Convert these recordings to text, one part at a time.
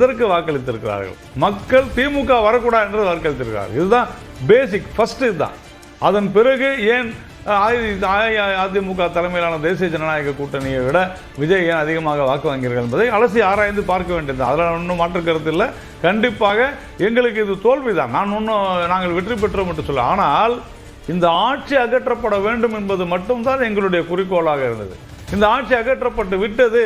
இதற்கு வாக்களித்திருக்கிறார்கள். மக்கள் திமுக வரக்கூடாது என்று வாக்களித்திருக்கிறார்கள். இதுதான் பேசிக் ஃபர்ஸ்ட். இதுதான். அதன் பிறகு ஏன் அதிமுக தலைமையிலான தேசிய ஜனநாயக கூட்டணியை விட விஜய் ஏன் அதிகமாக வாக்கு வாங்கியிருக்கிறார் என்பதை அலசி ஆராய்ந்து பார்க்க வேண்டியது. அதில் ஒன்றும் மாற்று கருத்து இல்லை. கண்டிப்பாக எங்களுக்கு இது தோல்விதான். நாங்கள் வெற்றி பெற்றோம் என்று சொல்ல. ஆனால் இந்த ஆட்சி அகற்றப்பட வேண்டும் என்பது மட்டும்தான் எங்களுடைய குறிக்கோளாக இருந்தது. இந்த ஆட்சி அகற்றப்பட்டு விட்டது.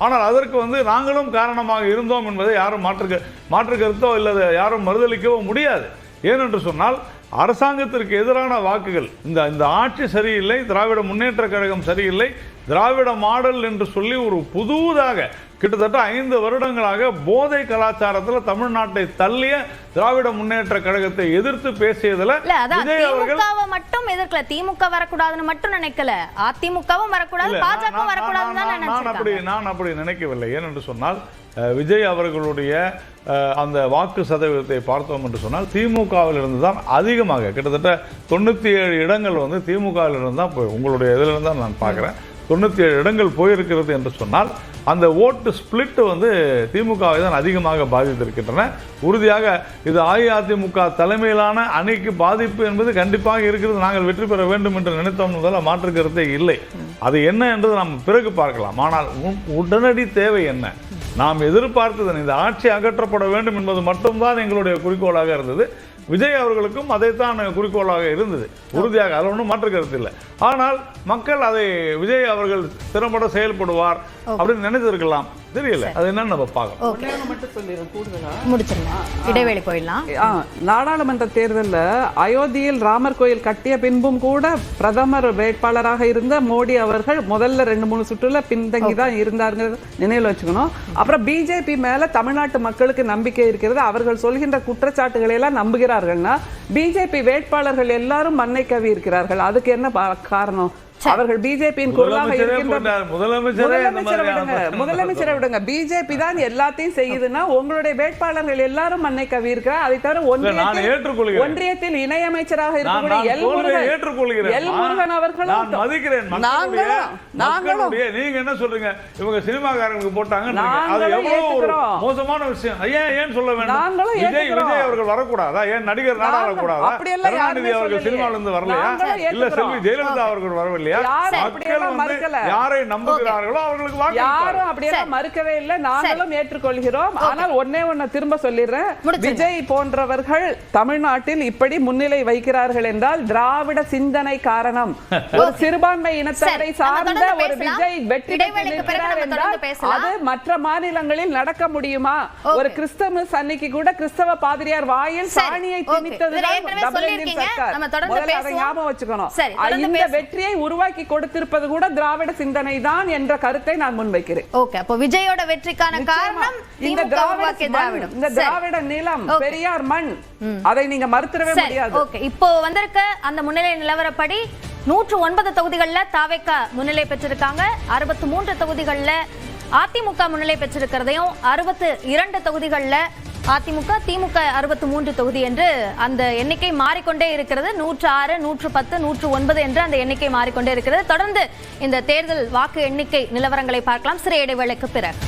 ஆனால் அதற்கு நாங்களும் காரணமாக இருந்தோம் என்பதை யாரும் மாற்று கருத்தோ இல்லை யாரும் மறுதளிக்கவோ முடியாது. ஏனென்று சொன்னால் அரசாங்கத்திற்கு எதிரான வாக்குகள், இந்த ஆட்சி சரியில்லை, திராவிட முன்னேற்ற கழகம் சரியில்லை, திராவிட மாடல் என்று சொல்லி ஒரு புதுதாக கிட்டத்தட்ட 5 வருடங்களாக போதை கலாச்சாரத்தில் தமிழ்நாட்டை தள்ளிய திராவிட முன்னேற்ற கழகத்தை எதிர்த்து பேசியதுல விஜய் அவர்கள் மட்டும் எதிர்க்கல. திமுக வரக்கூடாதுன்னு மட்டும் நினைக்கல, அதிமுகவும் வரக்கூடாது, பாஜகவும் வரக்கூடாது. நான் அப்படி நினைக்கவில்லை. ஏனென்று சொன்னால் விஜய் அவர்களுடைய அந்த வாக்கு சதவீதத்தை பார்த்தோம் என்று சொன்னால் திமுகவில் இருந்து தான் அதிகமாக கிட்டத்தட்ட 97 இடங்கள் திமுகவில் இருந்து தான் உங்களுடைய இதில் இருந்து தான் நான் பார்க்குறேன். 97 இடங்கள் போயிருக்கிறது என்று சொன்னால் அந்த ஓட்டு ஸ்பிளிட் திமுகவை தான் அதிகமாக பாதித்திருக்கின்றன. உறுதியாக இது அஇஅதிமுக தலைமையிலான அணிக்கு பாதிப்பு என்பது கண்டிப்பாக இருக்கிறது. நாங்கள் வெற்றி பெற வேண்டும் என்று நினைத்தோம் முதல்ல மாற்று கருத்தே இல்லை. அது என்ன என்று நாம் பிறகு பார்க்கலாம். ஆனால் உடனடி தேவை என்ன? நாம் எதிர்பார்த்தது இந்த ஆட்சி அகற்றப்பட வேண்டும் என்பது மட்டும்தான் எங்களுடைய குறிக்கோளாக இருந்தது. விஜய் அவர்களுக்கும் அதைத்தான் குறிக்கோளாக இருந்தது. உறுதியாக அதில் ஒன்றும் மாற்று கருத்து இல்லை. ஆனால் மக்கள் அதை விஜய் அவர்கள் திறம்பட செயல்படுவார் அப்படின்னு நினைத்திருக்கலாம். தெரியல. அது என்னன்னு நம்ம பார்க்கலாம். இடைவேளை போயிடலாம். நாடாளுமன்ற தேர்தலில் அயோத்தியில் ராமர் கோயில் கட்டிய பின்பும் கூட பிரதமர் வேட்பாளராக இருந்த மோடி அவர்கள் முதல்ல 2-3 சுற்றுல பின்தங்கி தான் இருந்தாருங்கிறது நினைவில் வச்சுக்கணும். அப்புறம் பிஜேபி மேல தமிழ்நாட்டு மக்களுக்கு நம்பிக்கை இருக்கிறது. அவர்கள் சொல்கின்ற குற்றச்சாட்டுகளை எல்லாம் நம்புகிறார்கள்னா பிஜேபி வேட்பாளர்கள் எல்லாரும் மண்ணை கவி இருக்கிறார்கள். அதுக்கு என்ன காரணம்? அவர்கள் பிஜேபியின் குரலாக இருக்கின்ற முதலமைச்சரை விடுங்க. பிஜேபி தான் எல்லாத்தையும் செய்யுதுன்னா உங்களுடைய வேட்பாளர்கள் எல்லாரும் மண்ணை கவி இருக்கிறார். அதை தவிர ஒன்றியத்தில் இணையமைச்சராக இருக்கக்கூடிய எல் முருகன் அவர்களும் நாங்களும் நீங்க என்ன சொல்றீங்க? இவங்க சினிமாக்காரங்களுக்கு போட்டாங்க. மோசமான விஷயம். ஏன் சொல்ல வேண்டாம்? விஜய் அவர்கள் வரக்கூடாதா? ஏன் நடிகர் நாடாள கூடாதா? கருணாநிதி அவர்கள் சினிமால இருந்து வரலையா? இல்ல செல்வி ஜெயலலிதா அவர்கள் வரவில்லை? யாரை நம்புகிறார்களோ அவர்களுக்கு வாக்கு. யாரும் அப்படியெல்லாம் மறுக்கவே இல்லை. நாங்களும் ஏற்றுக்கொள்கிறோம். ஆனால் ஒன்னே திரும்ப சொல்லிடுறேன். விஜய் போன்றவர்கள் தமிழ்நாட்டில் இப்படி முன்னிலை வைக்கிறார்கள் என்றால் திராவிட சிந்தனை காரணம். ஒரு சிறுபான்மை இனத்தவரை சார்ந்த ஒரு விஜய் வெற்றி பெற்றிருக்கிறார் என்றால் அது மற்ற மாநிலங்களில் நடக்க முடியுமா? ஒரு கிறிஸ்தவ அன்னைக்கு கூட கிறிஸ்தவ பாதிரியார் வாயில் சாணியை திணித்தது ஞாபகம் வச்சுக்கணும். இந்த வெற்றியை உருவாக்கி கொடுத்திருப்பது கூட திராவிட சிந்தனை தான் என்ற கருத்தை நான் முன்வைக்கிறேன். ஓகே, அப்ப விஜயோட வெற்றிக்கான காரணம் இந்த திராவிட நிலம், பெரியார் மண். அதை நீங்க மறுத்திடவே முடியாது. ஓகே, இப்போ வந்திருக்க அந்த முன்னிலை நிலவரப்படி 109 தொகுதிகள்ல தாவேகா முன்னிலை பெற்றிருக்காங்க. 63 தொகுதிகள்ல அதிமுக முன்னிலை பெற்றிருக்கிறதையும் 62 தொகுதிகள்ல அதிமுக, திமுக 63 தொகுதி என்று அந்த எண்ணிக்கை மாறிக்கொண்டே இருக்கிறது. 106, 110, 109 என்று அந்த எண்ணிக்கை மாறிக்கொண்டே இருக்கிறது. தொடர்ந்து இந்த தேர்தல் வாக்கு எண்ணிக்கை நிலவரங்களை பார்க்கலாம் சிறிய இடைவேளைக்கு பிறகு.